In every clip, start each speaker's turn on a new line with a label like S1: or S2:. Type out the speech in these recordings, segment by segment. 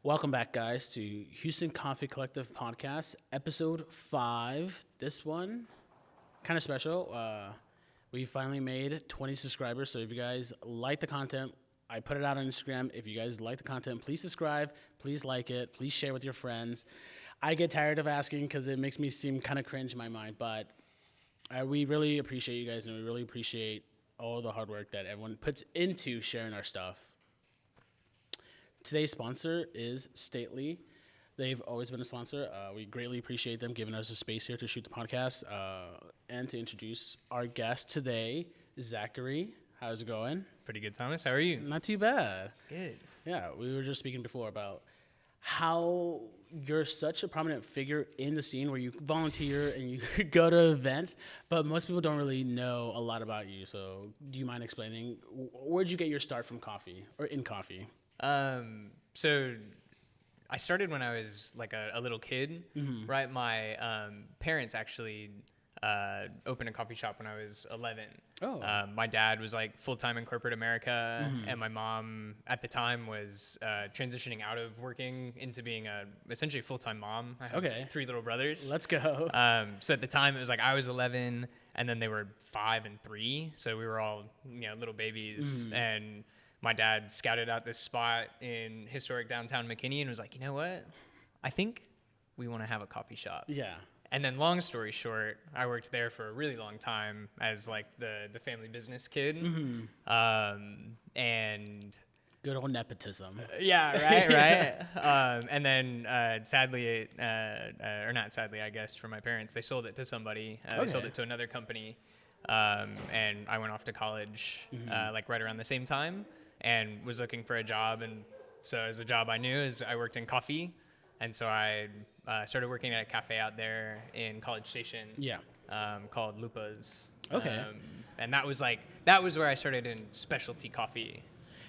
S1: Welcome back, guys, to Houston Coffee Collective Podcast, Episode 5. This one, kind of special. We finally made 20 subscribers, so if you guys like the content, I put it out on Instagram. If you guys like the content, please subscribe, please like it, please share with your friends. I get tired of asking because it makes me seem kind of cringe in my mind, but we really appreciate you guys, and we really appreciate all the hard work that everyone puts into sharing our stuff. Today's sponsor is Stately. They've always been a sponsor. We greatly appreciate them giving us a space here to shoot the podcast and to introduce our guest today, Zachary. How's it going?
S2: Pretty good, Thomas. How are you?
S1: Not too bad.
S2: Good.
S1: Yeah, we were just speaking before about how you're such a prominent figure in the scene where you volunteer and you go to events, but most people don't really know a lot about you. So do you mind explaining, where'd you get your start from coffee or in coffee?
S2: So I started when I was like a little kid, right? My parents actually opened a coffee shop when I was 11.
S1: Oh.
S2: My dad was like full-time in corporate America, and my mom at the time was transitioning out of working into being essentially full-time mom. I have 3 little brothers.
S1: Let's go.
S2: So at the time it was like I was 11, and then they were 5 and 3, so we were all little babies, and my dad scouted out this spot in historic downtown McKinney and was like, you know what? I think we want to have a coffee shop.
S1: Yeah.
S2: And then long story short, I worked there for a really long time as like the family business kid. And
S1: good old nepotism.
S2: Yeah, right. And then sadly, or not sadly, I guess, for my parents, they sold it to somebody. They sold it to another company. And I went off to college like right around the same time and was looking for a job. And so as a job I knew is I worked in coffee. And so I started working at a cafe out there in College Station called Lupa's.
S1: Okay.
S2: And that was where I started in specialty coffee.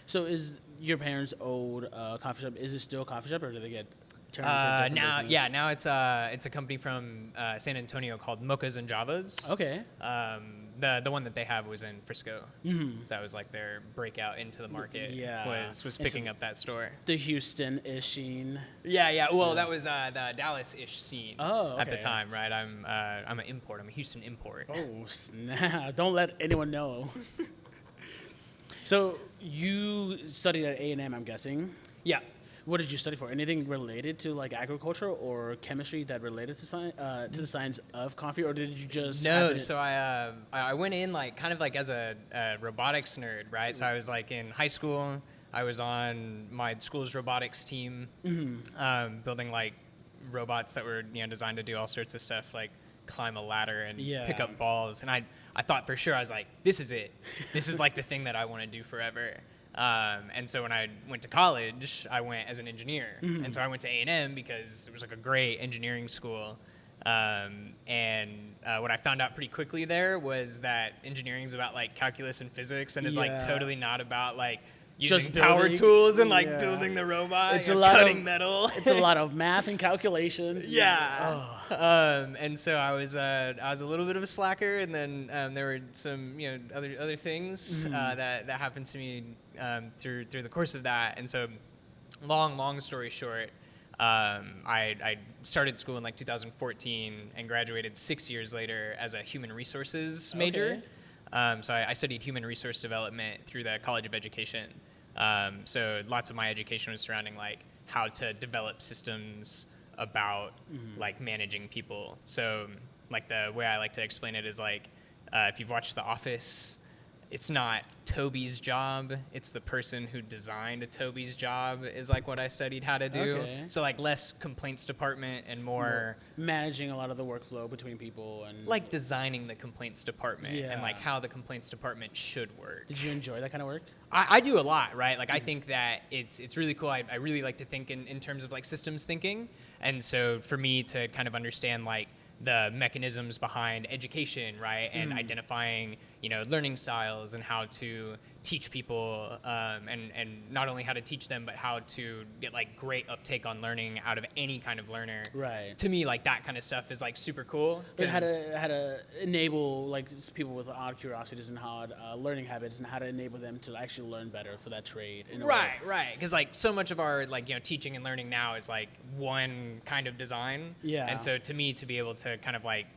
S1: So is your parents' old coffee shop, is it still a coffee shop, or do they get turned into a different business?
S2: Now it's a company from San Antonio called Mochas and Javas.
S1: Okay.
S2: The one that they have was in Frisco. So that was like their breakout into the market.
S1: Yeah.
S2: Was picking up that store.
S1: The Houston-ish scene.
S2: Yeah. Well, that was the Dallas-ish scene at the
S1: okay.
S2: time, right? I'm an import. I'm a Houston import.
S1: Oh, snap. Don't let anyone know. So you studied at A&M, I'm guessing.
S2: Yeah.
S1: What did you study for? Anything related to like agriculture or chemistry that related to the science of coffee, or did you just?
S2: No. So I went in like kind of like as a robotics nerd, right? So I was like in high school. I was on my school's robotics team, building like robots that were designed to do all sorts of stuff like climb a ladder and pick up balls. And I thought for sure I was like, this is it. This is like the thing that I want to do forever. And so when I went to college, I went as an engineer. And so I went to A&M because it was like a great engineering school. And what I found out pretty quickly there was that engineering is about like calculus and physics, and it's like totally not about like using power tools and like building the robot. It's a lot cutting metal.
S1: It's a lot of math and calculations.
S2: Yeah. And so I was a little bit of a slacker, and then there were some other things that happened to me through the course of that. And so long story short, I started school in like 2014 and graduated 6 years later as a human resources major. So I studied human resource development through the College of Education. So lots of my education was surrounding like how to develop systems about like managing people. So like the way I like to explain it is like if you've watched The Office, it's not Toby's job, it's the person who designed Toby's job is like what I studied how to do.
S1: Okay.
S2: So like less complaints department and more
S1: managing a lot of the workflow between people and
S2: like designing the complaints department and like how the complaints department should work.
S1: Did you enjoy that kind of work?
S2: I do a lot, right? Like I think that it's really cool. I really like to think in terms of like systems thinking. And so for me to kind of understand like the mechanisms behind education, right? And identifying, learning styles and how to teach people, and not only how to teach them, but how to get like great uptake on learning out of any kind of learner.
S1: Right.
S2: To me, like that kind of stuff is like super cool.
S1: But how to enable like people with odd curiosities and odd learning habits, and how to enable them to actually learn better for that trade. In a way.
S2: Right. Because like so much of our like teaching and learning now is like one kind of design.
S1: Yeah.
S2: And so to me, to be able to kind of like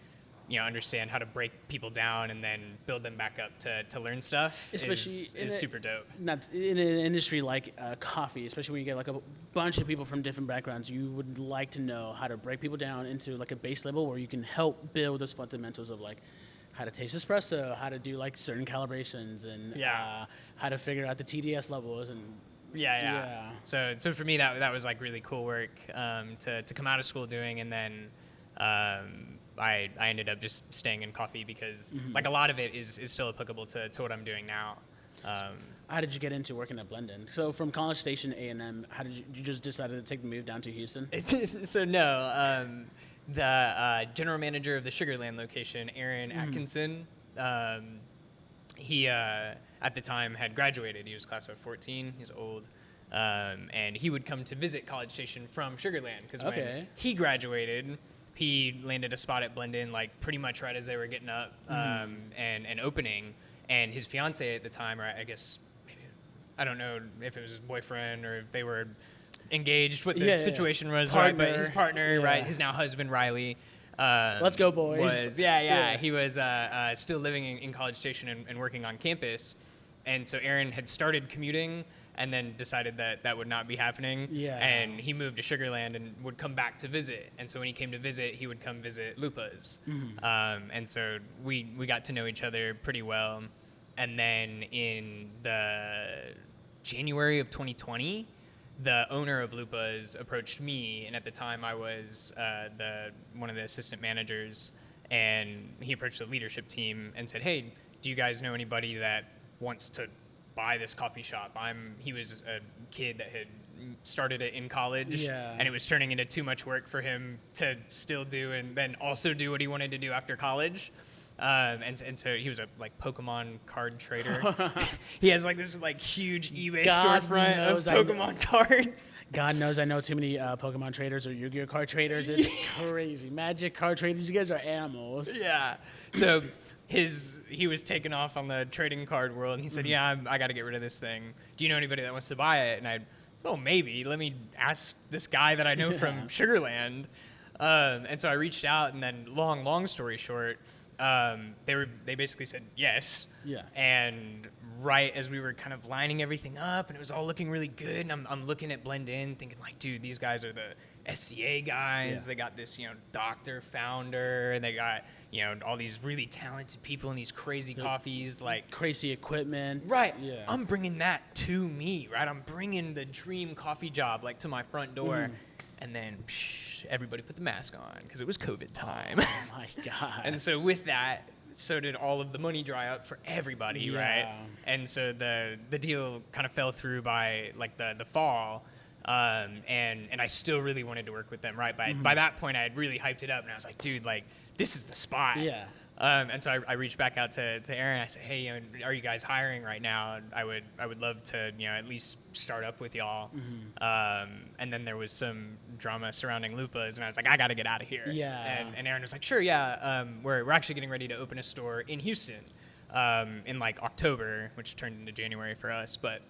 S2: understand how to break people down and then build them back up to learn stuff,
S1: especially
S2: is super dope.
S1: Not in an industry like coffee, especially when you get like a bunch of people from different backgrounds, you would like to know how to break people down into like a base level where you can help build those fundamentals of like how to taste espresso, how to do like certain calibrations, and how to figure out the TDS levels and.
S2: Yeah. So for me, that was like really cool work to come out of school doing, and then I ended up just staying in coffee because like a lot of it is still applicable to what I'm doing now.
S1: How did you get into working at BlendIn? So from College Station A&M, how did you just decided to take the move down to Houston?
S2: So no, the general manager of the Sugarland location, Aaron Atkinson, he at the time had graduated. He was class of 14. He's old. And he would come to visit College Station from Sugarland because when he graduated, he landed a spot at BlendIn like pretty much right as they were getting up and opening. And his fiance at the time, or I guess maybe, I don't know if it was his boyfriend or if they were engaged, what the situation was,
S1: partner.
S2: Right? But his partner, right, his now husband Riley.
S1: Let's go, boys.
S2: He was still living in College Station and working on campus. And so Aaron had started commuting and then decided that would not be happening.
S1: Yeah.
S2: And he moved to Sugarland and would come back to visit. And so when he came to visit, he would come visit Lupa's. And so we got to know each other pretty well. And then in the January of 2020, the owner of Lupa's approached me, and at the time I was one of the assistant managers, and he approached the leadership team and said, "Hey, do you guys know anybody that wants to buy this coffee shop?" He was a kid that had started it in college, and it was turning into too much work for him to still do and then also do what he wanted to do after college. And so he was a like Pokemon card trader. He has like this like huge eBay storefront of Pokemon cards.
S1: God knows I know too many Pokemon traders or Yu-Gi-Oh card traders. It's crazy. Magic card traders, you guys are animals.
S2: Yeah. So he was taken off on the trading card world, and he said, "Yeah, I got to get rid of this thing. Do you know anybody that wants to buy it?" And I, "Oh, maybe. Let me ask this guy that I know from Sugarland." And so I reached out, and then long story short, they basically said yes.
S1: Yeah.
S2: And right as we were kind of lining everything up and it was all looking really good, and I'm looking at BlendIn thinking like, dude, these guys are the SCA guys.
S1: Yeah.
S2: They got this, doctor founder, and they got, all these really talented people in these crazy coffees, like
S1: crazy equipment.
S2: Right.
S1: Yeah.
S2: I'm bringing that to me, right? I'm bringing the dream coffee job like to my front door. And then everybody put the mask on because it was COVID time.
S1: Oh my God.
S2: And so with that, so did all of the money dry up for everybody, right? And so the deal kind of fell through by like the fall. And I still really wanted to work with them, right? By that point, I had really hyped it up, and I was like, dude, like this is the spot.
S1: Yeah.
S2: And so I reached back out to Aaron. I said, "Hey, are you guys hiring right now? I would love to, at least start up with y'all." And then there was some drama surrounding Lupa's, and I was like, "I got to get out of here."
S1: Yeah.
S2: And Aaron was like, "Sure, yeah. We're actually getting ready to open a store in Houston, in like October, which turned into January for us. But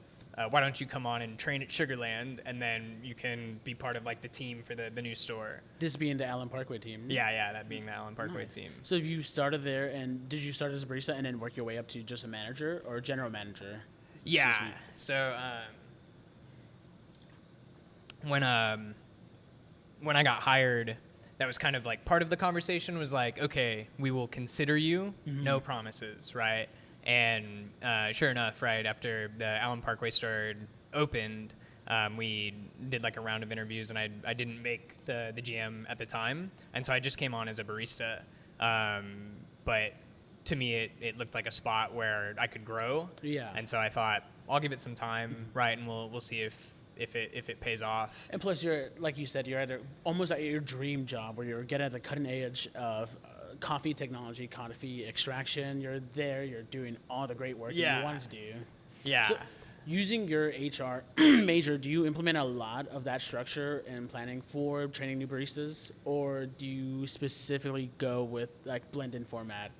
S2: why don't you come on and train at Sugarland, and then you can be part of like the team for the new store."
S1: This being the Allen Parkway team.
S2: Yeah, that being the Allen Parkway team.
S1: So you started there, and did you start as a barista and then work your way up to just a manager or general manager?
S2: Yeah. So when I got hired, that was kind of like part of the conversation was like, okay, we will consider you, no promises, right? And sure enough, right after the Allen Parkway store opened, we did like a round of interviews, and I didn't make the GM at the time, and so I just came on as a barista. But to me, it looked like a spot where I could grow. Yeah. And so I thought I'll give it some time, right, and we'll see if it pays off.
S1: And plus, you're like you said, you're almost at your dream job where you're getting at the cutting edge of coffee technology, coffee extraction. You're there. You're doing all the great work that you wanted to do.
S2: Yeah.
S1: So, using your HR major, do you implement a lot of that structure and planning for training new baristas, or do you specifically go with like blend-in format?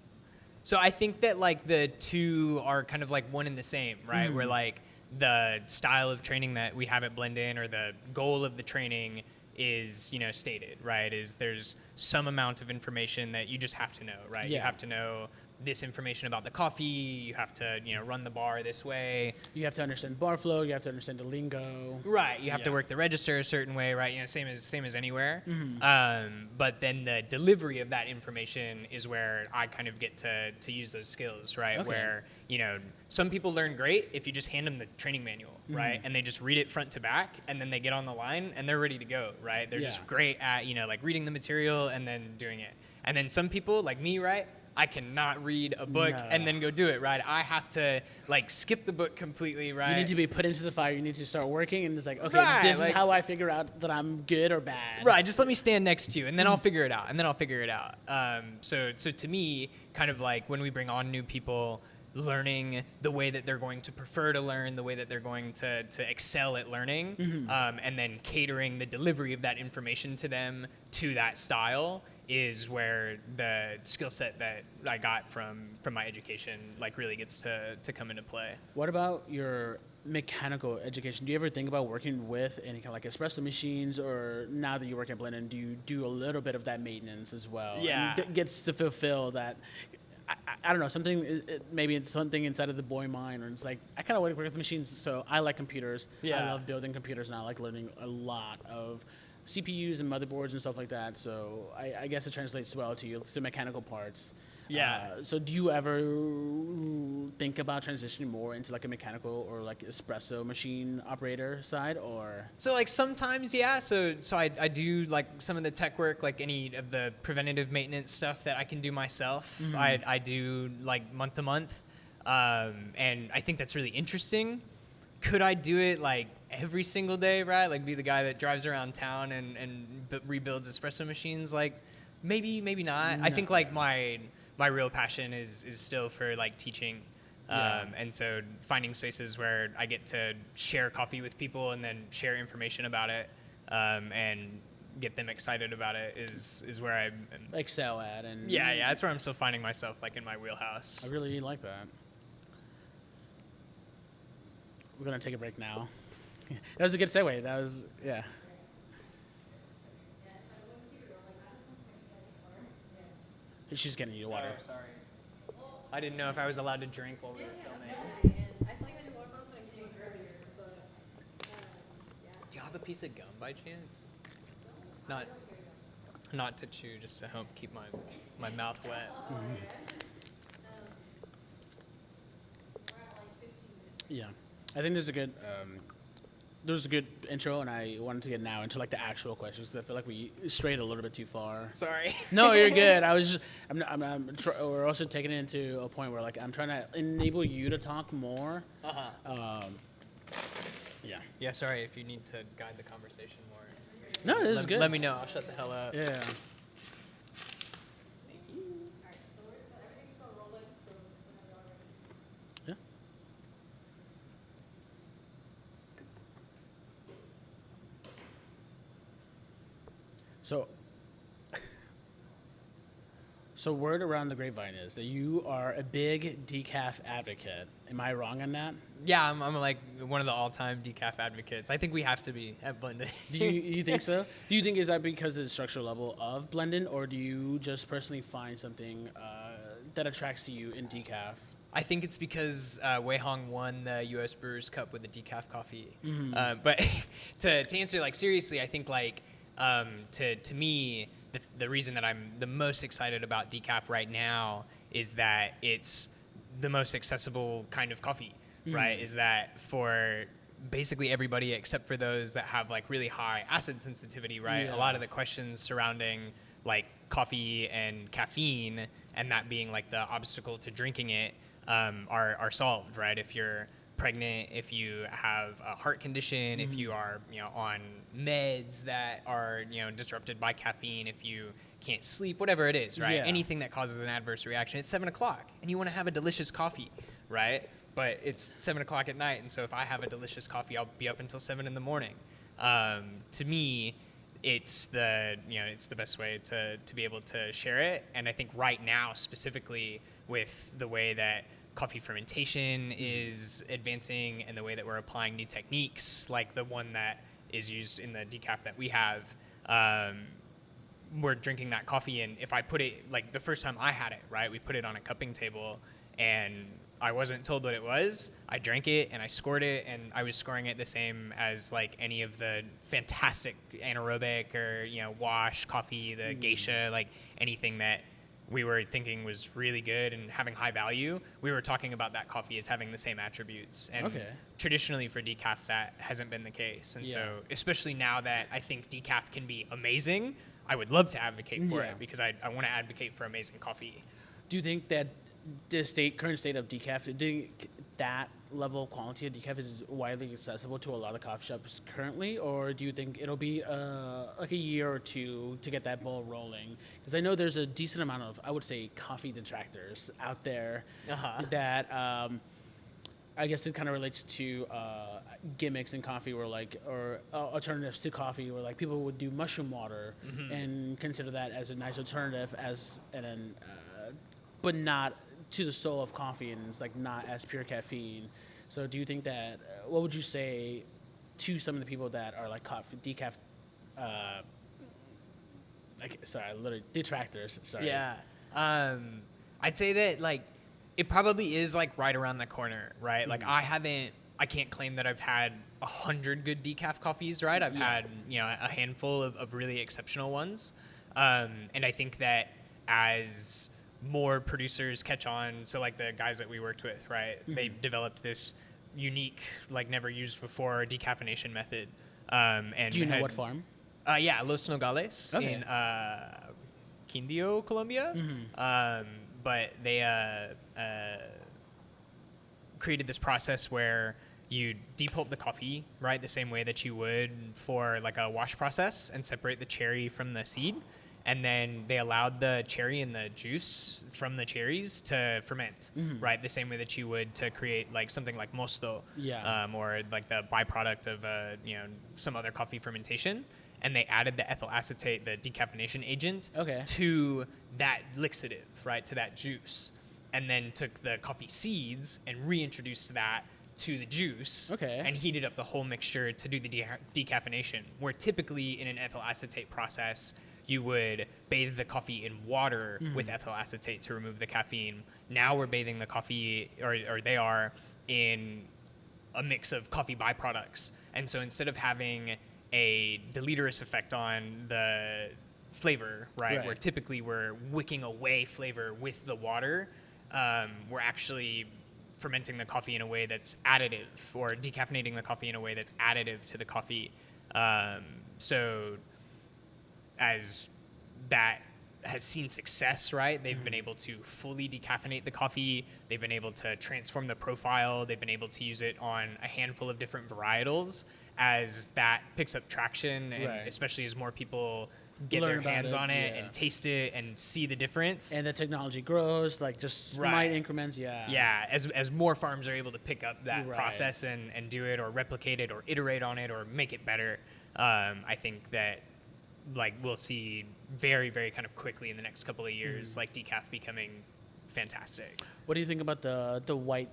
S2: So I think that like the two are kind of like one and the same, right? Where like the style of training that we have at BlendIn, or the goal of the training is, stated, right? Is there's some amount of information that you just have to know, right? You
S1: Yeah.
S2: have to know this information about the coffee. You have to, run the bar this way.
S1: You have to understand bar flow. You have to understand the lingo.
S2: Right. You have to
S1: Yeah.
S2: work the register a certain way, right? Same as anywhere. But then the delivery of that information is where I kind of get to use those skills, right?
S1: Okay.
S2: Where, some people learn great if you just hand them the training manual, right? And they just read it front to back, and then they get on the line and they're ready to go, right? They're just
S1: Yeah.
S2: great at, like reading the material and then doing it. And then some people like me, right? I cannot read a book
S1: No.
S2: and then go do it, right? I have to like skip the book completely, right?
S1: You need to be put into the fire. You need to start working, and it's like, okay,
S2: Right,
S1: this is
S2: like-
S1: how I figure out that I'm good or bad.
S2: Right, just let me stand next to you, and then I'll figure it out. So to me, kind of like when we bring on new people, learning the way that they're going to prefer to learn, the way that they're going to excel at learning, and then catering the delivery of that information to them to that style is where the skill set that I got from my education like really gets to come into play.
S1: What about your mechanical education? Do you ever think about working with any kind of like espresso machines, or now that you work at BlendIn, do you do a little bit of that maintenance as well?
S2: Yeah.
S1: And gets to fulfill that. I don't know, maybe it's something inside of the boy mind, or it's like, I kind of want to work with machines, so I like computers.
S2: Yeah.
S1: I love building computers, and I like learning a lot of CPUs and motherboards and stuff like that, so I guess it translates well to you, to mechanical parts.
S2: Yeah.
S1: So do you ever think about transitioning more into like a mechanical or like espresso machine operator side, or?
S2: So like sometimes, yeah. So I do like some of the tech work, like any of the preventative maintenance stuff that I can do myself. I do like month to month, and I think that's really interesting. Could I do it like every single day, right? Like be the guy that drives around town and rebuilds espresso machines? Like maybe not. I think like my real passion is still for like teaching.
S1: Yeah.
S2: And so finding spaces where I get to share coffee with people and then share information about it, and get them excited about it is where I am.
S1: Excel at, and
S2: Yeah, that's where I'm still finding myself like in my wheelhouse.
S1: I really like that. We're gonna take a break now. That was a good segue. That was, yeah. She's getting you water.
S2: Sorry. I didn't know if I was allowed to drink while we were filming. Do you have a piece of gum by chance? Not to chew, just to help keep my mouth wet.
S1: Yeah, I think there's a good intro, and I wanted to get now into like the actual questions, 'cause I feel like we strayed a little bit too far.
S2: Sorry.
S1: No, you're good. We're also taking it into a point where like I'm trying to enable you to talk more. Yeah.
S2: Yeah, sorry if you need to guide the conversation more.
S1: No, this is good.
S2: Let me know. I'll shut the hell up.
S1: Yeah. Yeah. So word around the grapevine is that you are a big decaf advocate. Am I wrong on that?
S2: Yeah, I'm like one of the all-time decaf advocates. I think we have to be at BlendIn.
S1: Do you think so? Do you think is that because of the structural level of BlendIn, or do you just personally find something that attracts to you in decaf?
S2: I think it's because Wei Hong won the U.S. Brewers Cup with the decaf coffee. But to answer like seriously, I think like to me the reason that I'm the most excited about decaf right now is that it's the most accessible kind of coffee, right? Is that for basically everybody except for those that have like really high acid sensitivity, right?
S1: Yeah.
S2: A lot of the questions surrounding like coffee and caffeine and that being like the obstacle to drinking it are solved, right? If you're pregnant, if you have a heart condition, if you are, on meds that are, disrupted by caffeine, if you can't sleep, whatever it is, right?
S1: Yeah.
S2: Anything that causes an adverse reaction. It's 7 o'clock and you want to have a delicious coffee, right? but it's 7 o'clock at night, and so if I have a delicious coffee, I'll be up until 7 in the morning. To me, it's the best way to be able to share it. And I think right now, specifically with the way that coffee fermentation is advancing and the way that we're applying new techniques, like the one that is used in the decaf that we have, we're drinking that coffee, and if I put it, like the first time I had it, right, we put it on a cupping table, and I wasn't told what it was. I drank it and I scored it, and I was scoring it the same as like any of the fantastic anaerobic or wash coffee, the geisha, like anything that we were thinking was really good and having high value. We were talking about that coffee as having the same attributes, and traditionally for decaf that hasn't been the case. And so especially now that I think decaf can be amazing, I would love to advocate for it, because I want to advocate for amazing coffee.
S1: Do you think that the current state of decaf, do you think that level of quality of decaf is widely accessible to a lot of coffee shops currently, or do you think it'll be like a year or two to get that ball rolling? Because I know there's a decent amount of, I would say, coffee detractors out there that I guess it kind of relates to gimmicks in coffee, or alternatives to coffee, where like people would do mushroom water and consider that as a nice alternative, but not to the soul of coffee, and it's like not as pure caffeine. So do you think that, what would you say to some of the people that are like decaf, detractors? Sorry.
S2: Yeah. I'd say that like it probably is like right around the corner, right? Like I can't claim that I've had 100 good decaf coffees, right? I've had, a handful of really exceptional ones. And I think that as more producers catch on, so like the guys that we worked with, right? They developed this unique, like never used before decaffeination method. And
S1: do you know what farm?
S2: Yeah, Los Nogales in Quindio, Colombia. But they created this process where you depulp the coffee, right, the same way that you would for like a wash process, and separate the cherry from the seed. And then they allowed the cherry and the juice from the cherries to ferment, right, the same way that you would to create like something like mosto, or like the byproduct of some other coffee fermentation. And they added the ethyl acetate, the decaffeination agent, to that lixitive, right, to that juice, and then took the coffee seeds and reintroduced that to the juice, and heated up the whole mixture to do the decaffeination. Where typically in an ethyl acetate process, you would bathe the coffee in water with ethyl acetate to remove the caffeine. Now we're bathing the coffee, or they are, in a mix of coffee byproducts. And so instead of having a deleterious effect on the flavor, right, where typically we're wicking away flavor with the water, we're actually fermenting the coffee in a way that's additive, or decaffeinating the coffee in a way that's additive to the coffee. So as that has seen success, right, they've been able to fully decaffeinate the coffee. They've been able to transform the profile. They've been able to use it on a handful of different varietals. As that picks up traction, and especially as more people get their hands on it and taste it and see the difference,
S1: and the technology grows, like just slight increments.
S2: As more farms are able to pick up that process and do it, or replicate it, or iterate on it, or make it better, I think that like we'll see very, very kind of quickly in the next couple of years, like decaf becoming fantastic.
S1: What do you think about the white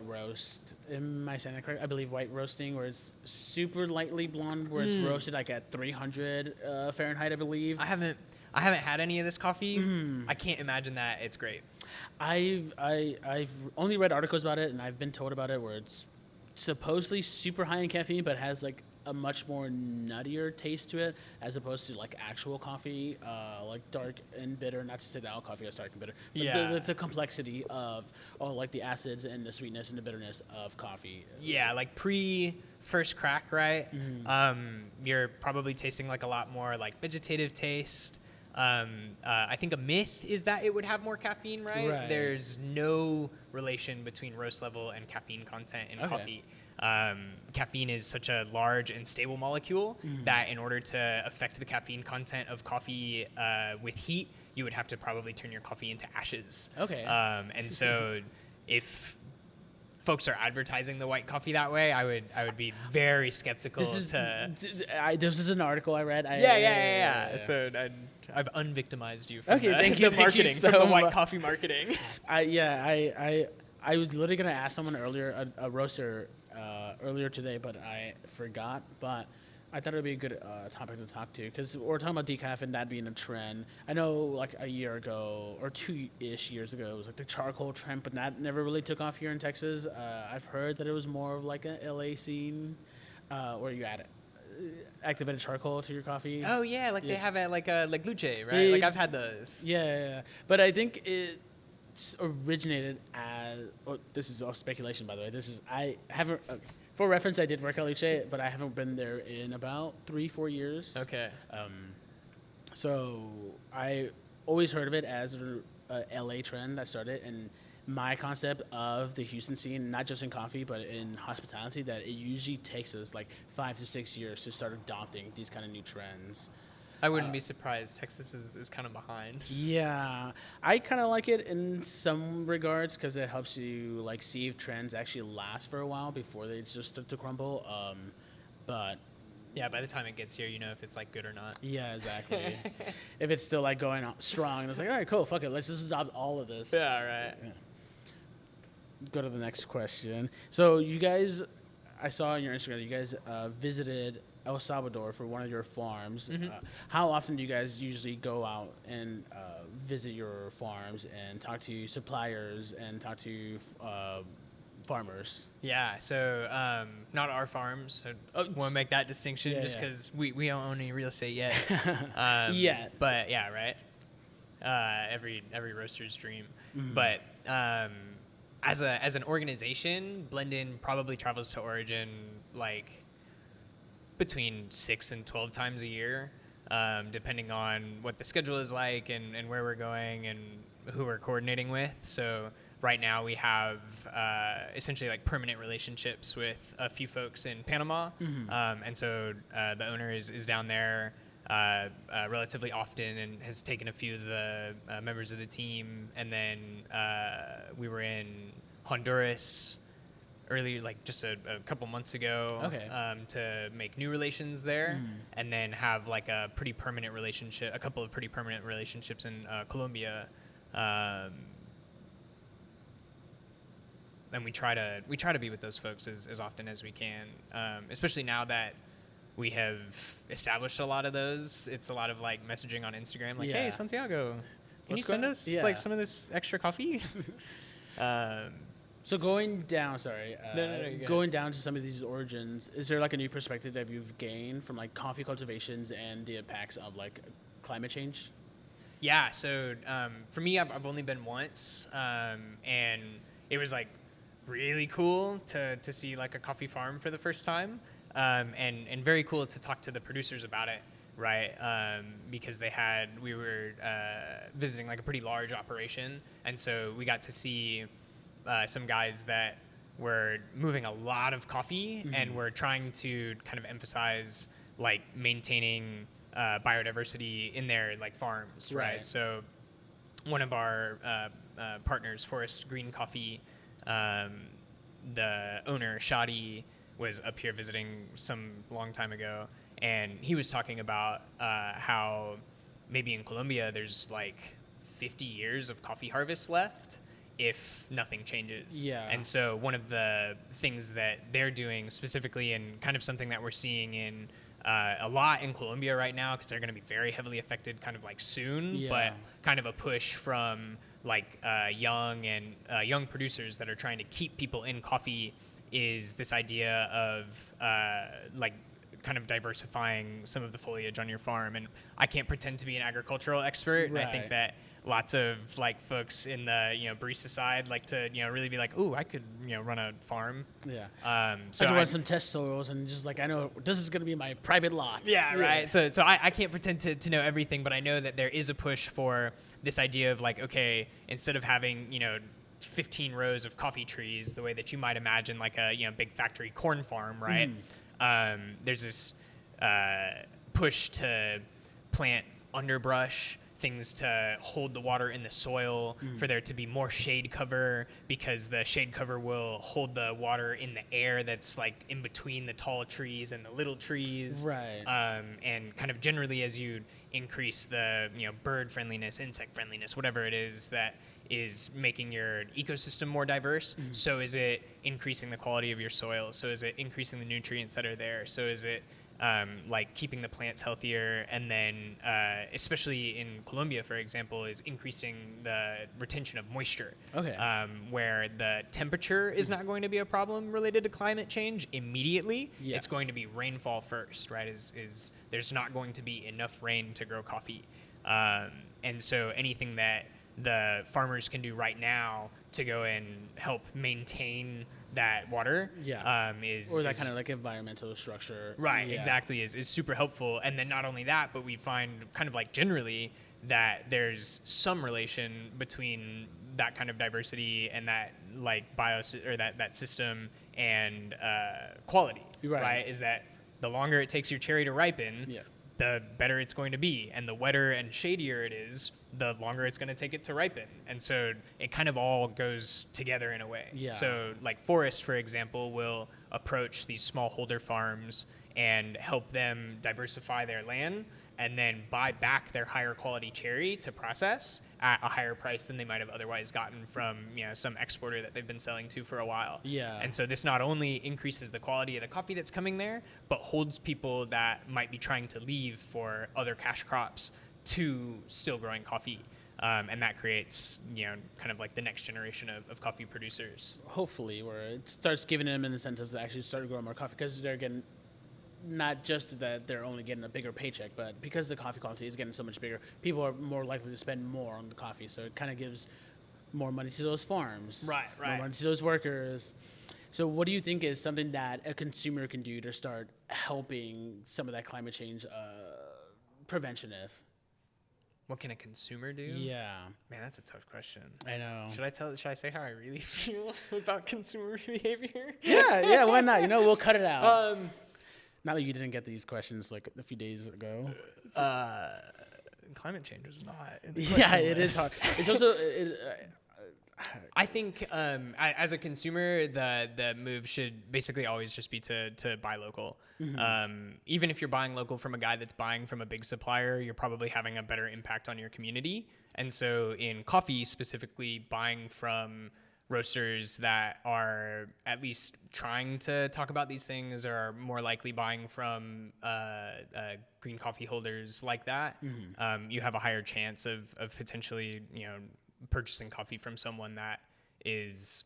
S1: roast? Am I saying that correct? I believe white roasting, where it's super lightly blonde, where it's roasted like at 300 Fahrenheit, I believe.
S2: I haven't had any of this coffee. I can't imagine that it's great.
S1: I've only read articles about it, and I've been told about it, where it's supposedly super high in caffeine, but has like a much more nuttier taste to it, as opposed to like actual coffee, like dark and bitter. Not to say that all coffee is dark and bitter, but the complexity of like the acids and the sweetness and the bitterness of coffee. Yeah,
S2: like pre first crack, right? You're probably tasting like a lot more like vegetative taste. I think a myth is that it would have more caffeine, right? There's no relation between roast level and caffeine content in coffee. Caffeine is such a large and stable molecule that in order to affect the caffeine content of coffee with heat, you would have to probably turn your coffee into ashes. And so if folks are advertising the white coffee that way, I would be very skeptical.
S1: This is an article I read.
S2: Yeah. So I've unvictimized you from
S1: Okay,
S2: the,
S1: thank you,
S2: the
S1: thank you
S2: marketing,
S1: so
S2: from the white
S1: much.
S2: coffee marketing.
S1: I was literally gonna ask someone earlier, a roaster, earlier today, but I forgot. But I thought it would be a good topic to talk to, because we're talking about decaf and that being a trend. I know like a year ago or 2-ish years ago, it was like the charcoal trend, but that never really took off here in Texas. I've heard that it was more of like an LA scene, where you add activated charcoal to your coffee.
S2: Oh yeah, like
S1: Yeah.
S2: they have at like Luce, right?
S1: They-
S2: Like I've had those.
S1: Yeah. But I think it's originated as. Oh, this is all speculation, by the way. I haven't. For reference, I did work at Luce, but I haven't been there in about 3-4 years.
S2: Okay.
S1: So I always heard of it as a LA trend that started, and my concept of the Houston scene, not just in coffee but in hospitality, that it usually takes us like 5 to 6 years to start adopting these kind of new trends.
S2: I wouldn't be surprised. Texas is kind of behind.
S1: Yeah, I kind of like it in some regards because it helps you like see if trends actually last for a while before they just start to crumble. But
S2: Yeah, by the time it gets here, you know if it's like good or not.
S1: yeah, exactly. If it's still like going on strong, and it's like, all right, cool, fuck it, let's just adopt all of this.
S2: Yeah, right.
S1: Yeah. Go to the next question. So you guys, I saw on your Instagram, you guys visited El Salvador for one of your farms.
S2: Mm-hmm.
S1: How often do you guys usually go out and visit your farms and talk to suppliers and talk to farmers?
S2: Yeah, so not our farms. I want to make that distinction
S1: Yeah,
S2: just
S1: yeah.
S2: because we don't own any real estate yet.
S1: Yet.
S2: But yeah, right. Every roaster's dream.
S1: Mm-hmm.
S2: But as an organization, BlendIn probably travels to Origin like between 6 and 12 times a year, depending on what the schedule is like and where we're going and who we're coordinating with. So right now we have essentially like permanent relationships with a few folks in Panama.
S1: Mm-hmm.
S2: And so the owner is down there relatively often and has taken a few of the members of the team. And then we were in Honduras earlier, like just a couple months ago,
S1: Okay.
S2: to make new relations there,
S1: Mm.
S2: and then have like a couple of pretty permanent relationships in Colombia. And we try to be with those folks as often as we can, especially now that we have established a lot of those. It's a lot of like messaging on Instagram, like,
S1: Yeah.
S2: "Hey, Santiago, can you
S1: What's
S2: send
S1: going-
S2: us
S1: Yeah.
S2: like some of this extra coffee?"
S1: So going down, sorry,
S2: No, you go
S1: going down to some of these origins, is there like a new perspective that you've gained from like coffee cultivations and the impacts of like climate change?
S2: Yeah, so for me, I've only been once, and it was like really cool to see like a coffee farm for the first time, and very cool to talk to the producers about it, right? Because we were visiting like a pretty large operation, and so we got to see some guys that were moving a lot of coffee and were trying to kind of emphasize like maintaining biodiversity in their like farms, right? So one of our partners, Forest Green Coffee, the owner Shadi was up here visiting some long time ago, and he was talking about how maybe in Colombia there's like 50 years of coffee harvest left if nothing changes.
S1: Yeah.
S2: And so one of the things that they're doing specifically, and kind of something that we're seeing in a lot in Colombia right now, because they're going to be very heavily affected kind of like soon,
S1: Yeah.
S2: but kind of a push from like young producers that are trying to keep people in coffee, is this idea of like kind of diversifying some of the foliage on your farm. And I can't pretend to be an agricultural expert. And I think
S1: Right.
S2: that lots of like folks in the barista side like to really be like, ooh, I could run a farm.
S1: Yeah.
S2: So
S1: I can run some test soils and just like, I know this is going to be my private lot.
S2: Yeah, right. So I can't pretend to know everything, but I know that there is a push for this idea of like, okay, instead of having 15 rows of coffee trees the way that you might imagine like a big factory corn farm, right? There's this push to plant underbrush things to hold the water in the soil, for there to be more shade cover, because the shade cover will hold the water in the air that's like in between the tall trees and the little trees.
S1: Right.
S2: And kind of generally, as you increase the bird friendliness, insect friendliness, whatever it is that is making your ecosystem more diverse, so is it increasing the quality of your soil, so is it increasing the nutrients that are there, so is it like keeping the plants healthier, and then especially in Colombia, for example, is increasing the retention of moisture.
S1: Okay.
S2: Where the temperature is not going to be a problem related to climate change immediately.
S1: Yes.
S2: It's going to be rainfall first, right? Is there's not going to be enough rain to grow coffee, and so anything that the farmers can do right now to go and help maintain that water
S1: or that kind of like environmental structure.
S2: Right, exactly, is super helpful. And then not only that, but we find kind of like generally that there's some relation between that kind of diversity and that like or that system and quality, right? Is that the longer it takes your cherry to ripen, the better it's going to be. And the wetter and shadier it is, the longer it's going to take it to ripen. And so it kind of all goes together in a way.
S1: Yeah.
S2: So like forests, for example, will approach these smallholder farms and help them diversify their land, and then buy back their higher quality cherry to process at a higher price than they might have otherwise gotten from some exporter that they've been selling to for a while.
S1: Yeah.
S2: And so this not only increases the quality of the coffee that's coming there, but holds people that might be trying to leave for other cash crops to still growing coffee. And that creates, kind of like the next generation of coffee producers.
S1: Hopefully, where it starts giving them an incentive to actually start growing more coffee, because they're getting, not just that they're only getting a bigger paycheck, but because the coffee quality is getting so much bigger, people are more likely to spend more on the coffee. So it kind of gives more money to those farms.
S2: Right.
S1: More money to those workers. So what do you think is something that a consumer can do to start helping some of that climate change prevention?
S2: What can a consumer do?
S1: Yeah.
S2: Man, that's a tough question.
S1: I know.
S2: Should I say how I really feel about consumer behavior?
S1: Yeah, why not? We'll cut it out. Not that you didn't get these questions like a few days ago.
S2: Climate change was not in the
S1: Yeah,
S2: question
S1: it is hard.
S2: list.
S1: It's also
S2: I think as a consumer, the move should basically always just be to buy local. Even if you're buying local from a guy that's buying from a big supplier, you're probably having a better impact on your community. And so in coffee specifically, buying from roasters that are at least trying to talk about these things, or are more likely buying from green coffee holders like that, you have a higher chance of potentially purchasing coffee from someone that is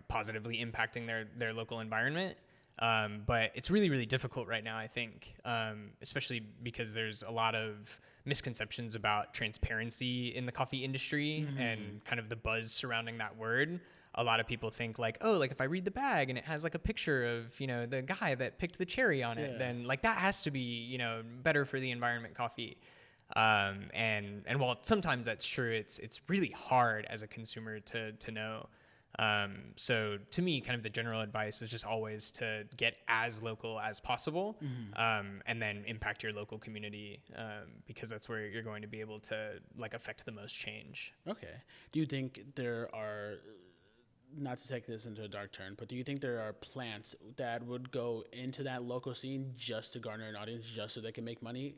S2: positively impacting their local environment. But it's really, really difficult right now, I think, especially because there's a lot of misconceptions about transparency in the coffee industry and kind of the buzz surrounding that word. A lot of people think like, oh, like if I read the bag and it has like a picture of, the guy that picked the cherry on it, then like that has to be, better for the environment coffee. And while sometimes that's true, it's really hard as a consumer to know. So to me, kind of the general advice is just always to get as local as possible, and then impact your local community, because that's where you're going to be able to like affect the most change.
S1: Okay. Do you think there are, not to take this into a dark turn, but do you think there are plants that would go into that local scene just to garner an audience, just so they can make money?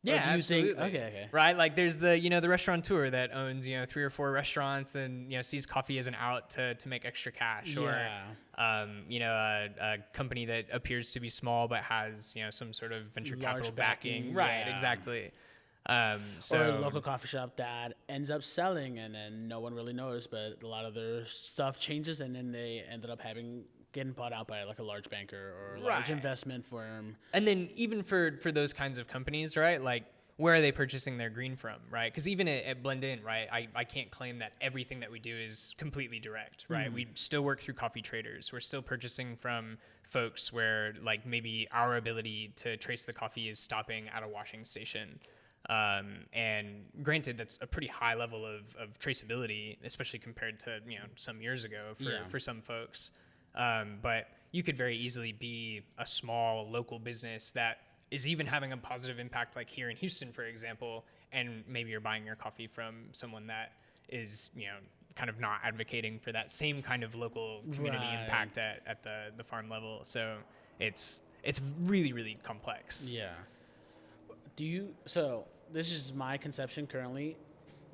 S2: Yeah, absolutely.
S1: Okay.
S2: Right, like there's the the restaurateur that owns 3 or 4 restaurants and sees coffee as an out to make extra cash, or a company that appears to be small but has some sort of venture capital backing. Right, exactly. So
S1: or a local coffee shop that ends up selling and then no one really knows, but a lot of their stuff changes and then they ended up getting bought out by like a large banker or a large investment firm.
S2: And then even for those kinds of companies, right, like where are they purchasing their green from, right? Because even at BlendIn, right, I can't claim that everything that we do is completely direct, right? We still work through coffee traders. We're still purchasing from folks where like maybe our ability to trace the coffee is stopping at a washing station. And granted, that's a pretty high level of traceability, especially compared to some years ago for some folks. But you could very easily be a small local business that is even having a positive impact, like here in Houston, for example, and maybe you're buying your coffee from someone that is, kind of not advocating for that same kind of local community impact at the farm level. So it's really, really complex.
S1: Yeah. So this is my conception currently.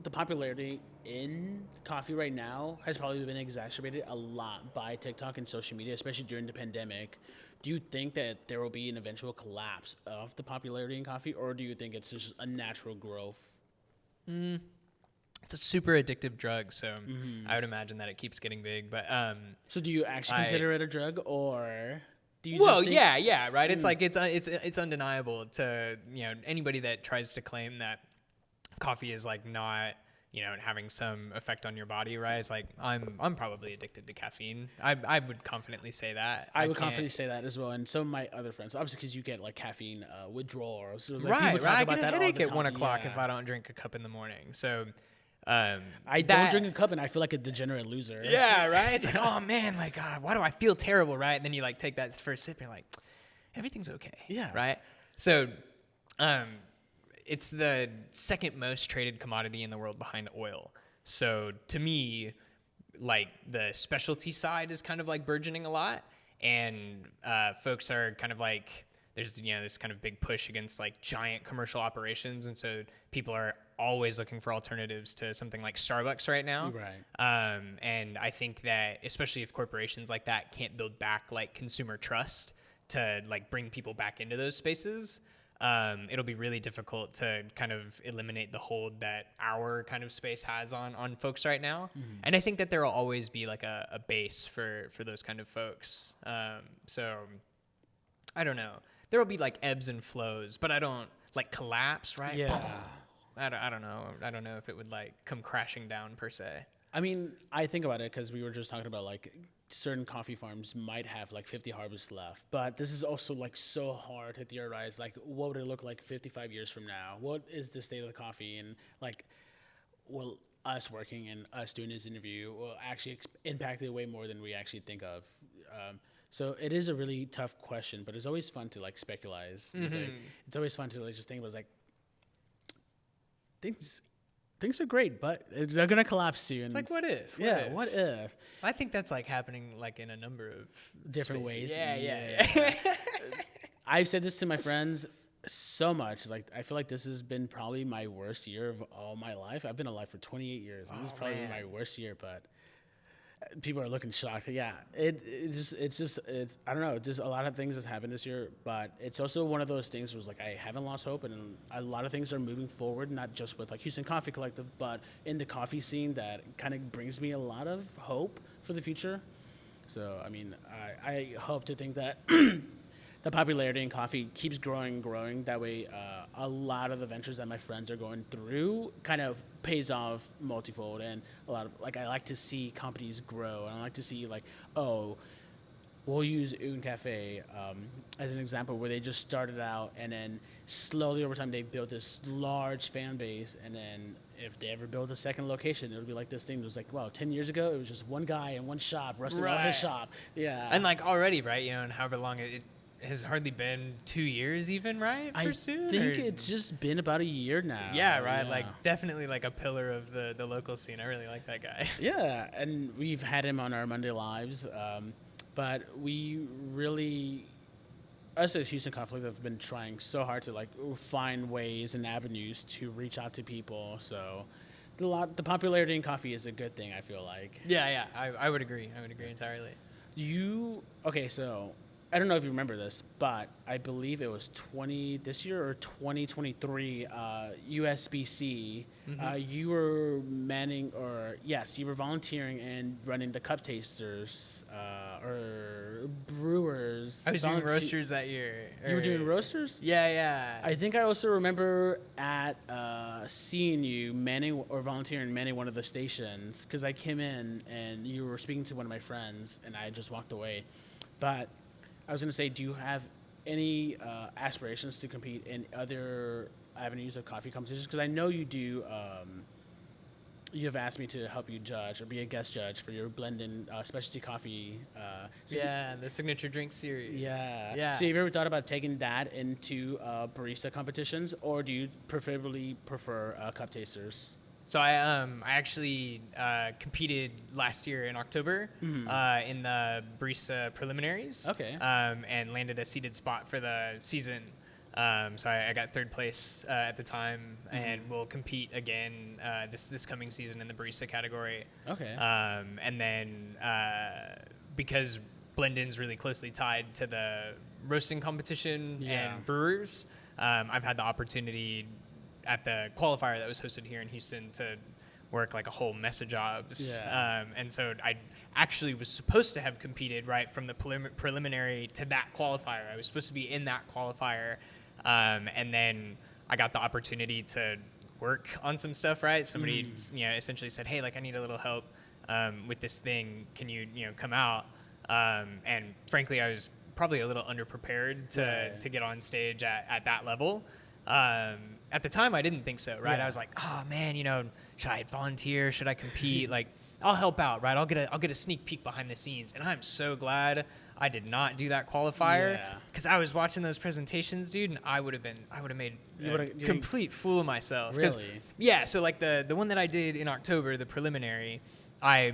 S1: The popularity in coffee right now has probably been exacerbated a lot by TikTok and social media, especially during the pandemic. Do you think that there will be an eventual collapse of the popularity in coffee, or do you think it's just a natural growth?
S2: It's a super addictive drug, so I would imagine that it keeps getting big. But
S1: so do you actually consider it a drug, or do you?
S2: Well,
S1: just think,
S2: yeah, right. It's like it's undeniable to anybody that tries to claim that coffee is like not having some effect on your body, right? It's like I'm probably addicted to caffeine. I would confidently say that.
S1: I would confidently say that as well, and some of my other friends, obviously, because you get like caffeine withdrawals. So, like,
S2: right. I get a headache at 1 o'clock
S1: if
S2: if I don't drink a cup in the morning. So.
S1: I don't drink a cup and I feel like a degenerate loser.
S2: Yeah, right? It's like, oh man, like, why do I feel terrible, right? And then you like take that first sip and you're like, everything's okay.
S1: Yeah.
S2: Right? So, it's the second most traded commodity in the world behind oil. So to me, like the specialty side is kind of like burgeoning a lot. And folks are kind of like, there's this kind of big push against like giant commercial operations, and so people are always looking for alternatives to something like Starbucks right now.
S1: Right.
S2: And I think that especially if corporations like that can't build back like consumer trust to like bring people back into those spaces, it'll be really difficult to kind of eliminate the hold that our kind of space has on folks right now. And I think that there will always be like a base for those kind of folks. So I don't know. There will be like ebbs and flows, but I don't like collapse, right?
S1: Yeah.
S2: I don't know. I don't know if it would like come crashing down per se.
S1: I mean, I think about it because we were just talking about like certain coffee farms might have like 50 harvests left, but this is also like so hard to theorize. Like, what would it look like 55 years from now? What is the state of the coffee? And like, will us working and us doing this interview will actually impact it way more than we actually think of. So it is a really tough question, but it's always fun to like speculate. It's always fun to like just think about like things are great, but they're gonna collapse soon.
S2: It's like what if?
S1: What if?
S2: I think that's like happening like in a number of
S1: Different
S2: spaces.
S1: ways.
S2: Yeah.
S1: I've said this to my friends so much. Like, I feel like this has been probably my worst year of all my life. I've been alive for 28 years. And this is probably my worst year, but people are looking shocked. Yeah, it's I don't know. Just a lot of things has happened this year, but it's also one of those things where it's like I haven't lost hope, and a lot of things are moving forward. Not just with like Houston Coffee Collective, but in the coffee scene that kind of brings me a lot of hope for the future. So I mean, I hope to think that the popularity in coffee keeps growing. That way, a lot of the ventures that my friends are going through kind of pays off multifold. And a lot of, like, I like to see companies grow. And I like to see, like, we'll use Un Cafe as an example where they just started out and then slowly over time they built this large fan base. And then if they ever build a second location, it'll be like this thing. It was like, wow, 10 years ago, it was just one guy in one shop, rusting out his shop. Yeah.
S2: And like already, right, and however long it has hardly been 2 years even, right?
S1: I think it's just been about a year now.
S2: Yeah, right. Yeah. Like definitely like a pillar of the local scene. I really like that guy.
S1: Yeah, and we've had him on our Monday Lives, but we really, us at Houston Conflict have been trying so hard to like find ways and avenues to reach out to people. So the popularity in coffee is a good thing, I feel like.
S2: Yeah, I would agree. I would agree entirely.
S1: So I don't know if you remember this, but I believe it was this year or 2023 USBC. You were you were volunteering and running the cup tasters or brewers.
S2: I was doing roasters that year.
S1: You were doing roasters?
S2: Yeah.
S1: I think I also remember at seeing you volunteering manning one of the stations because I came in and you were speaking to one of my friends and I just walked away. But I was going to say, do you have any aspirations to compete in other avenues of coffee competitions? Because I know you do you have asked me to help you judge or be a guest judge for your BlendIn specialty coffee.
S2: The signature drink series.
S1: Yeah. So have you ever thought about taking that into barista competitions, or do you preferably prefer cup tasters?
S2: So I actually competed last year in October in the barista preliminaries.
S1: Okay.
S2: And landed a seated spot for the season. So I got third place at the time, and will compete again this coming season in the barista category.
S1: Okay.
S2: And then because BlendIn's really closely tied to the roasting competition and brewers, I've had the opportunity at the qualifier that was hosted here in Houston to work like a whole mess of jobs. And so I actually was supposed to have competed right from the preliminary to that qualifier. I was supposed to be in that qualifier. And then I got the opportunity to work on some stuff, right? Somebody, essentially said, hey, like I need a little help with this thing. Can you, come out? And frankly, I was probably a little underprepared to get on stage at that level. At the time, I didn't think so, right? I was like, oh man, should I volunteer? Should I compete? Like, I'll help out, right? I'll get a sneak peek behind the scenes. And I'm so glad I did not do that qualifier, because I was watching those presentations, dude, and I would have made a complete fool of myself.
S1: Really?
S2: Yeah. So like the one that I did in October, the preliminary, I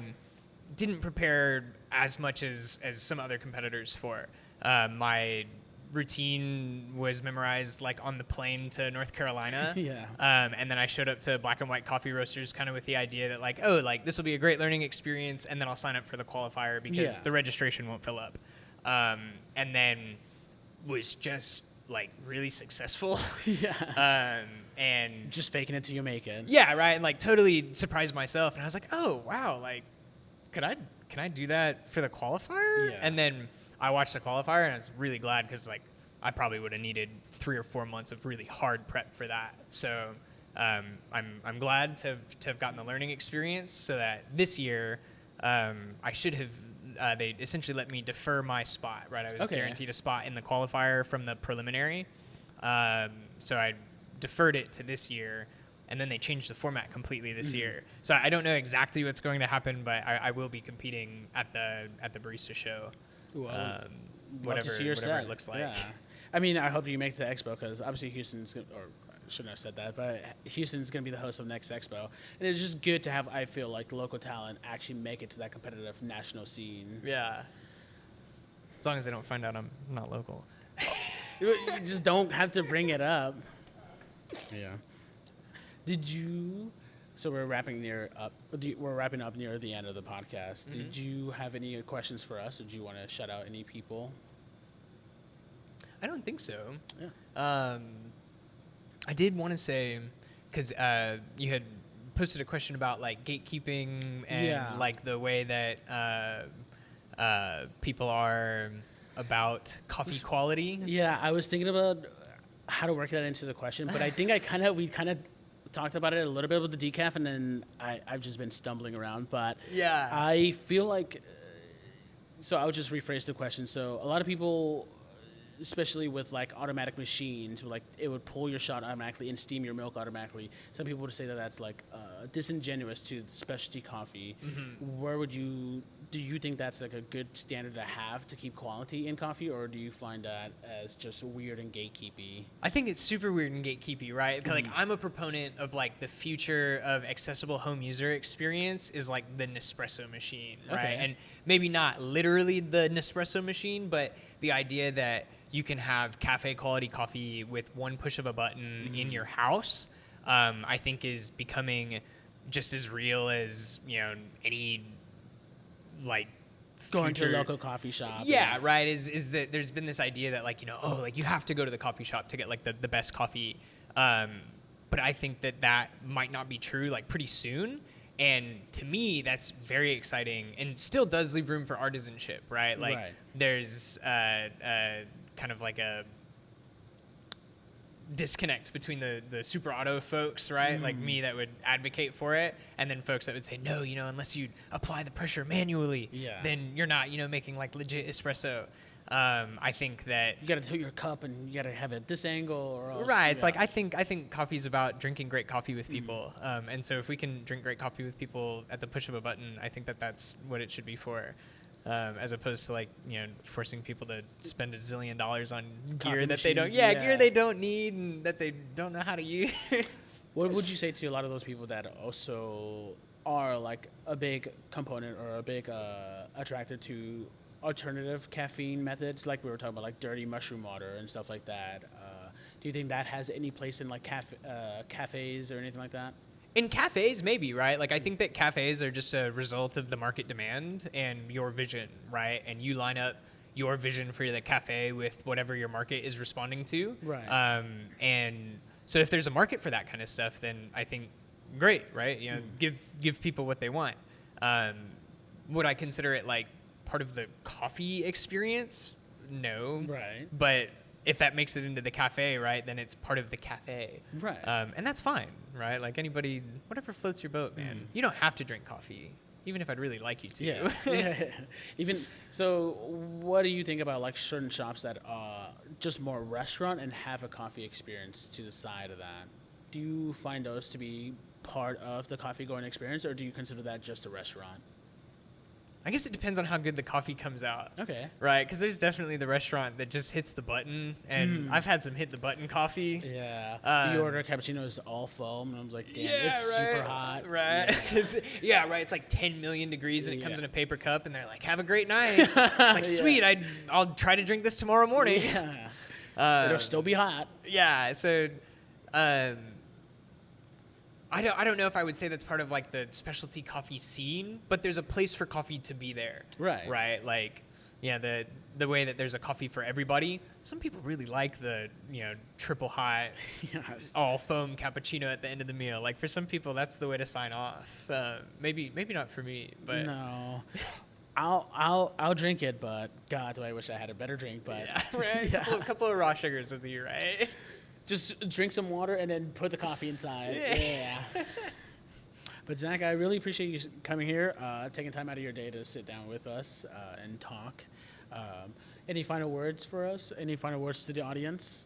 S2: didn't prepare as much as some other competitors for. My routine was memorized like on the plane to North Carolina. And then I showed up to Black and White Coffee Roasters kind of with the idea that like, oh, like this will be a great learning experience, and then I'll sign up for the qualifier because the registration won't fill up. And then was just like really successful. And
S1: just faking it till you make it.
S2: Yeah, right. And like totally surprised myself, and I was like, oh wow, like can I do that for the qualifier? And then I watched the qualifier, and I was really glad because like I probably would have needed 3 or 4 months of really hard prep for that. So I'm glad to have gotten the learning experience, so that this year I should have. They essentially let me defer my spot. Right, I was guaranteed a spot in the qualifier from the preliminary, so I deferred it to this year. And then they changed the format completely this year. So I don't know exactly what's going to happen, but I will be competing at the barista show. Whatever it looks like.
S1: Yeah. I mean, I hope you make it to Expo, because obviously Houston's gonna, or I shouldn't have said that, but Houston's going to be the host of next Expo. And it's just good to have, I feel like, local talent actually make it to that competitive national scene.
S2: Yeah. As long as they don't find out I'm not local.
S1: You just don't have to bring it up. Yeah. So we're wrapping up near the end of the podcast. Did you have any questions for us? Or did you want to shout out any people?
S2: I don't think so.
S1: Yeah.
S2: I did want to say, because you had posted a question about like gatekeeping and like the way that people are about coffee quality.
S1: Yeah, I was thinking about how to work that into the question, but I think we kind of talked about it a little bit with the decaf, and then I've just been stumbling around. But I feel like, so I'll just rephrase the question. So a lot of people, especially with like automatic machines, like it would pull your shot automatically and steam your milk automatically. Some people would say that that's like disingenuous to specialty coffee. Do you think that's like a good standard to have to keep quality in coffee, or do you find that as just weird and gatekeepy?
S2: I think it's super weird and gatekeepy, right? Like I'm a proponent of like the future of accessible home user experience is like the Nespresso machine, right? And maybe not literally the Nespresso machine, but the idea that you can have cafe quality coffee with one push of a button in your house, I think is becoming just as real as, any like
S1: going to a local coffee shop.
S2: Right. Is that there's been this idea that like, like you have to go to the coffee shop to get like the best coffee. But I think that might not be true like pretty soon. And to me, that's very exciting and still does leave room for artisanship, right? Like there's kind of like a disconnect between the super auto folks, right? Like me that would advocate for it, and then folks that would say, no, unless you apply the pressure manually, then you're not, making like legit espresso. I think that
S1: You got to tilt your cup and you got to have it at this angle or else.
S2: right. It's like I think coffee's about drinking great coffee with people, and so if we can drink great coffee with people at the push of a button, I think that that's what it should be for, as opposed to like forcing people to spend $1 zillion on gear that they don't gear they don't need and that they don't know how to use.
S1: What would you say to a lot of those people that also are like a big component or a big attracted to alternative caffeine methods, like we were talking about, like dirty mushroom water and stuff like that? Do you think that has any place in like cafes or anything like that?
S2: In cafes, maybe, right? Like, I think that cafes are just a result of the market demand and your vision, right? And you line up your vision for the cafe with whatever your market is responding to.
S1: Right.
S2: And so if there's a market for that kind of stuff, then I think great, right? Give people what they want. Would I consider it like part of the coffee experience? No.
S1: Right.
S2: But if that makes it into the cafe, right, then it's part of the cafe.
S1: Right.
S2: And that's fine, right? Like anybody, whatever floats your boat, man. You don't have to drink coffee, even if I'd really like you to.
S1: Yeah. Even so, what do you think about like certain shops that are just more restaurant and have a coffee experience to the side of that? Do you find those to be part of the coffee going experience, or do you consider that just a restaurant?
S2: I guess it depends on how good the coffee comes out.
S1: Okay.
S2: Right, because there's definitely the restaurant that just hits the button, and I've had some hit the button coffee.
S1: Yeah. You order a cappuccino, it's all foam, and I was like, damn, it's super hot.
S2: Right. Right. It's like 10 million degrees, and it comes in a paper cup, and they're like, have a great night. It's like, sweet, I'll try to drink this tomorrow morning.
S1: Yeah. It'll still be hot.
S2: Yeah, so I don't know if I would say that's part of like the specialty coffee scene, but there's a place for coffee to be there.
S1: Right.
S2: Right. Like, yeah, the way that there's a coffee for everybody. Some people really like the triple hot, all foam cappuccino at the end of the meal. Like for some people, that's the way to sign off. Maybe not for me, but
S1: no. I'll drink it, but God, do I wish I had a better drink. But
S2: yeah, right. A couple of raw sugars with you, right?
S1: Just drink some water and then put the coffee inside. Yeah. But Zach, I really appreciate you coming here, taking time out of your day to sit down with us and talk. Any final words for us? Any final words to the audience?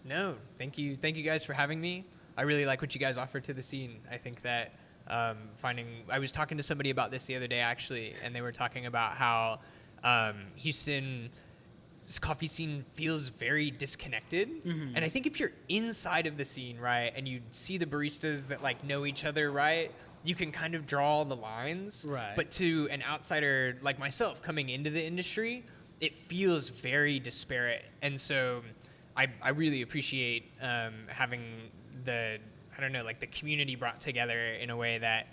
S2: No, thank you guys for having me. I really like what you guys offer to the scene. I think that I was talking to somebody about this the other day actually, and they were talking about how Houston. This coffee scene feels very disconnected. And I think if you're inside of the scene, right, and you see the baristas that like know each other, right, you can kind of draw the lines.
S1: Right.
S2: But to an outsider like myself coming into the industry, it feels very disparate. And so I really appreciate having the community brought together in a way that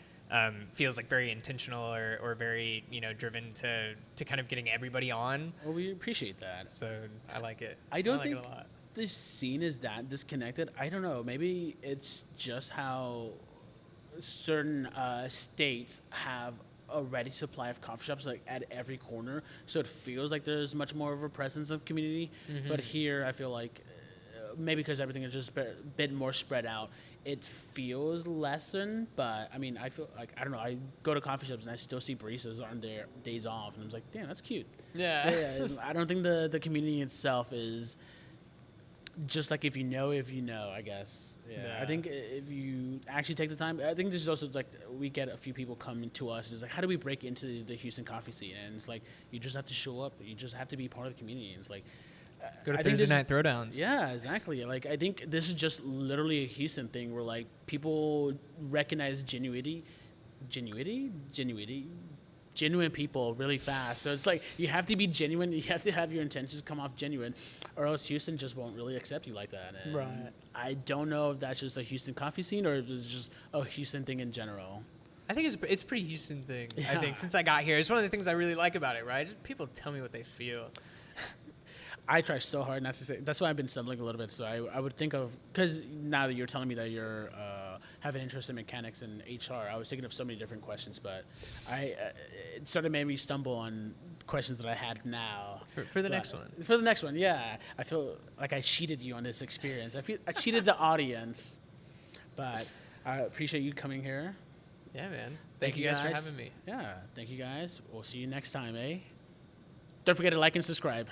S2: feels like very intentional or very driven to kind of getting everybody on.
S1: Well, we appreciate that.
S2: So I like it.
S1: I don't think
S2: it a lot.
S1: the scene is that disconnected. I don't know. Maybe it's just how certain states have a ready supply of coffee shops like at every corner, so it feels like there's much more of a presence of community. But here, I feel like maybe because everything is just a bit more spread out, it feels lessened. But I mean, I feel like, I don't know, I go to coffee shops and I still see baristas on their days off, and I'm like, damn, that's cute. Yeah. I don't think the community itself is just like if you know, I guess. Yeah. I think if you actually take the time, I think this is also like we get a few people coming to us and it's like, how do we break into the Houston coffee scene? And it's like, you just have to show up. You just have to be part of the community. And it's like,
S2: go to Thursday night throwdowns.
S1: Yeah, exactly. Like, I think this is just literally a Houston thing where like people recognize genuine people really fast. So it's like you have to be genuine. You have to have your intentions come off genuine, or else Houston just won't really accept you like that. And
S2: right.
S1: I don't know if that's just a Houston coffee scene or if it's just a Houston thing in general.
S2: I think it's a pretty Houston thing.
S1: Yeah.
S2: I think since I got here, it's one of the things I really like about it. Right, just people tell me what they feel.
S1: I try so hard not to say. That's why I've been stumbling a little bit. So I would think of, because now that you're telling me that you're have an interest in mechanics and HR, I was thinking of so many different questions, but it sort of made me stumble on questions that I had now.
S2: For the next one.
S1: For the next one, yeah. I feel like I cheated you on this experience. I cheated the audience, but I appreciate you coming here.
S2: Yeah, man. Thank you guys for having me.
S1: Yeah, thank you guys. We'll see you next time, eh? Don't forget to like and subscribe.